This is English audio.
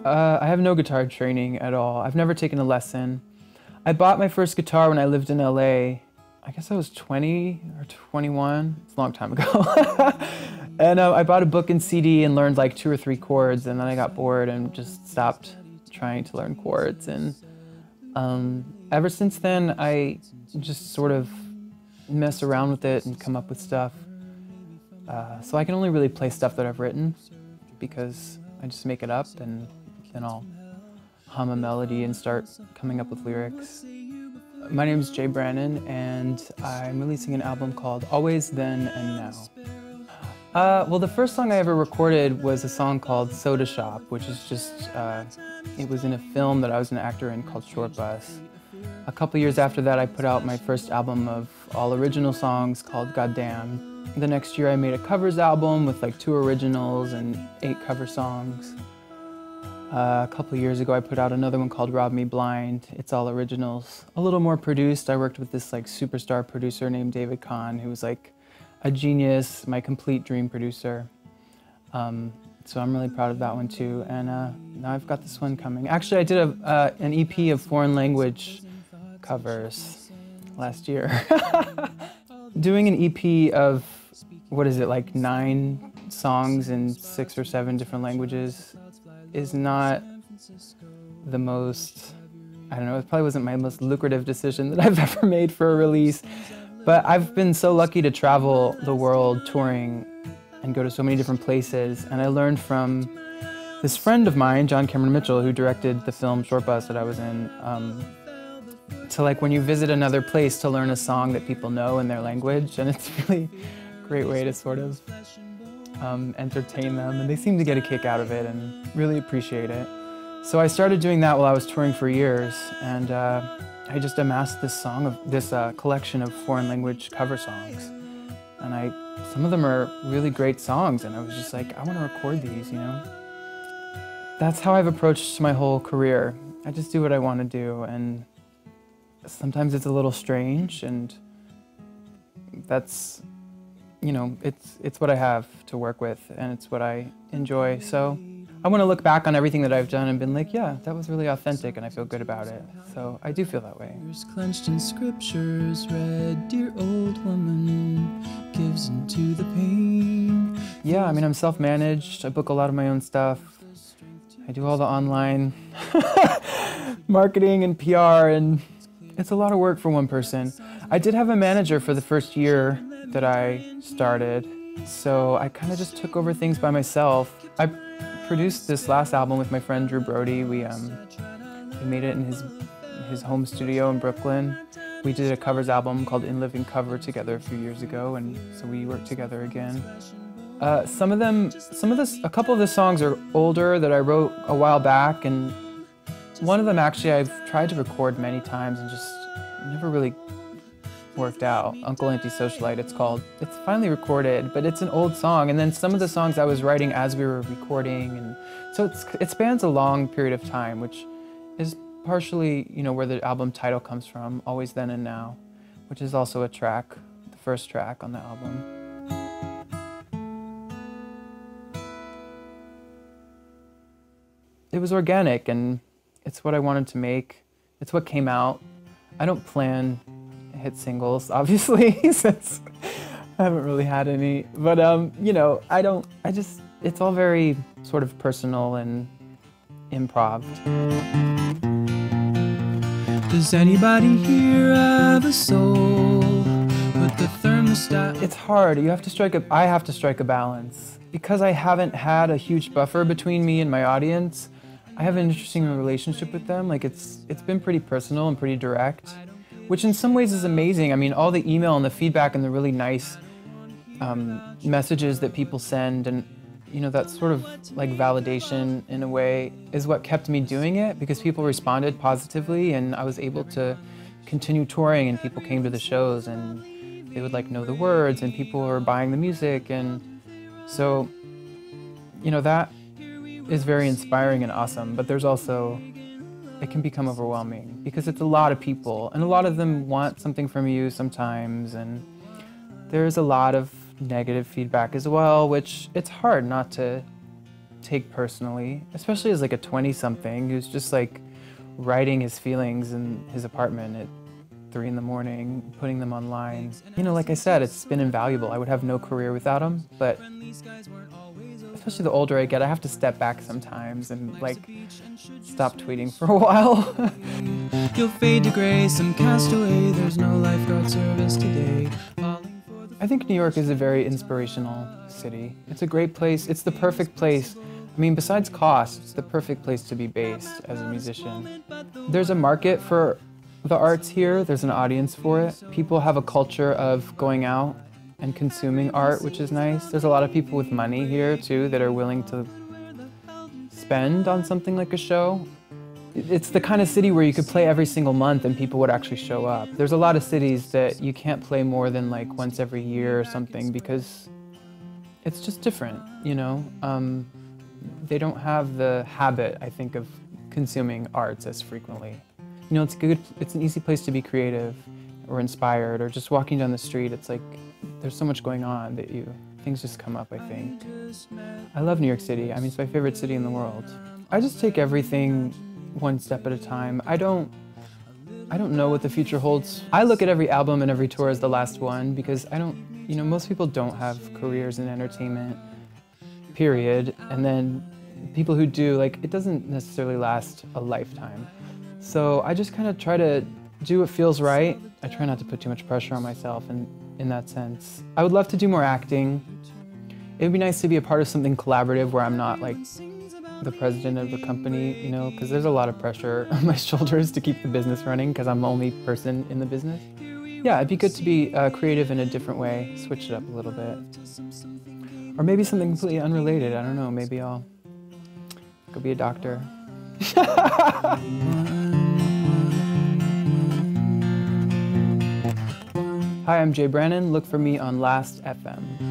I have no guitar training at all. I've never taken a lesson. I bought my first guitar when I lived in LA. I guess I was 20 or 21. It's a long time ago. And I bought a book and CD and learned like 2 or 3 chords, and then I got bored and just stopped trying to learn chords. And ever since then, I just sort of mess around with it and come up with stuff. So I can only really play stuff that I've written because I just make it up and then I'll hum a melody and start coming up with lyrics. My name is Brannan, and I'm releasing an album called Always, Then, and Now. Well, the first song I ever recorded was a song called Soda Shop, which is just, it was in a film that I was an actor in called Short Bus. A couple years after that, I put out my first album of all original songs called Goddamn. The next year, I made a covers album with like 2 originals and 8 cover songs. A couple years ago, I put out another one called Rob Me Blind. It's all originals. A little more produced. I worked with this like superstar producer named David Kahn, who was like a genius, my complete dream producer. So I'm really proud of that one too. And now I've got this one coming. Actually, I did an EP of foreign language covers last year. Doing an EP of, what is it, like 9 songs in 6 or 7 different languages is not the most, I don't know, it probably wasn't my most lucrative decision that I've ever made for a release. But I've been so lucky to travel the world touring and go to so many different places. And I learned from this friend of mine, John Cameron Mitchell, who directed the film Short Bus that I was in, to like when you visit another place to learn a song that people know in their language. And it's really a great way to sort of entertain them, and they seem to get a kick out of it and really appreciate it. So I started doing that while I was touring for years, and I just amassed this collection of foreign language cover songs. And some of them are really great songs, and I was just like, I want to record these, you know? That's how I've approached my whole career. I just do what I want to do, and sometimes it's a little strange, and that's, you know, it's what I have to work with, and it's what I enjoy. So I want to look back on everything that I've done and been like, yeah, that was really authentic, and I feel good about it. So I do feel that way. Clenched in scriptures read, dear old woman gives into the pain. Yeah, I mean, I'm self-managed. I book a lot of my own stuff. I do all the online marketing and PR, and it's a lot of work for one person. I did have a manager for the first year that I started, so I kind of just took over things by myself. I produced this last album with my friend Drew Brody. We made it in his home studio in Brooklyn. We did a covers album called In Living Cover together a few years ago, and so we worked together again. A couple of the songs are older that I wrote a while back, and one of them actually I've tried to record many times and just never really worked out. Uncle Anti-Socialite, it's called. It's finally recorded, but it's an old song. And then some of the songs I was writing as we were recording, and so it spans a long period of time, which is partially, you know, where the album title comes from, Always, Then, and Now, which is also a track, the first track on the album. It was organic, and it's what I wanted to make. It's what came out. I don't plan hit singles, obviously, since I haven't really had any. But, you know, it's all very sort of personal and improv. Does anybody here have a soul? Put the thermostat. It's hard. I have to strike a balance. Because I haven't had a huge buffer between me and my audience, I have an interesting relationship with them. Like it's been pretty personal and pretty direct, which in some ways is amazing. I mean, all the email and the feedback and the really nice messages that people send, and you know, that sort of like validation in a way is what kept me doing it, because people responded positively and I was able to continue touring, and people came to the shows and they would like know the words, and people were buying the music, and so, you know, that is very inspiring and awesome, but there's also, it can become overwhelming because it's a lot of people, and a lot of them want something from you sometimes, and there's a lot of negative feedback as well, which it's hard not to take personally, especially as like a 20-something who's just like writing his feelings in his apartment at 3 in the morning, putting them online. You know, like I said, it's been invaluable. I would have no career without him, but especially the older I get, I have to step back sometimes and like stop tweeting for a while. You'll fade to gray, some castaway, there's no lifeguard service today. I think New York is a very inspirational city. It's a great place. It's the perfect place. I mean, besides cost, it's the perfect place to be based as a musician. There's a market for the arts here. There's an audience for it. People have a culture of going out and consuming art, which is nice. There's a lot of people with money here too that are willing to spend on something like a show. It's the kind of city where you could play every single month and people would actually show up. There's a lot of cities that you can't play more than like once every year or something because it's just different, you know? They don't have the habit, I think, of consuming arts as frequently. You know, it's an easy place to be creative or inspired, or just walking down the street, it's like there's so much going on that things just come up, I think. I love New York City. I mean, it's my favorite city in the world. I just take everything one step at a time. I don't know what the future holds. I look at every album and every tour as the last one because you know, most people don't have careers in entertainment, period. And then people who do, like, it doesn't necessarily last a lifetime. So I just kind of try to do what feels right. I try not to put too much pressure on myself in that sense. I would love to do more acting. It would be nice to be a part of something collaborative where I'm not like the president of the company, you know, because there's a lot of pressure on my shoulders to keep the business running because I'm the only person in the business. Yeah, it'd be good to be creative in a different way, switch it up a little bit. Or maybe something completely unrelated, I don't know, maybe I'll go be a doctor. Hi, I'm Brannan. Look for me on Last.fm.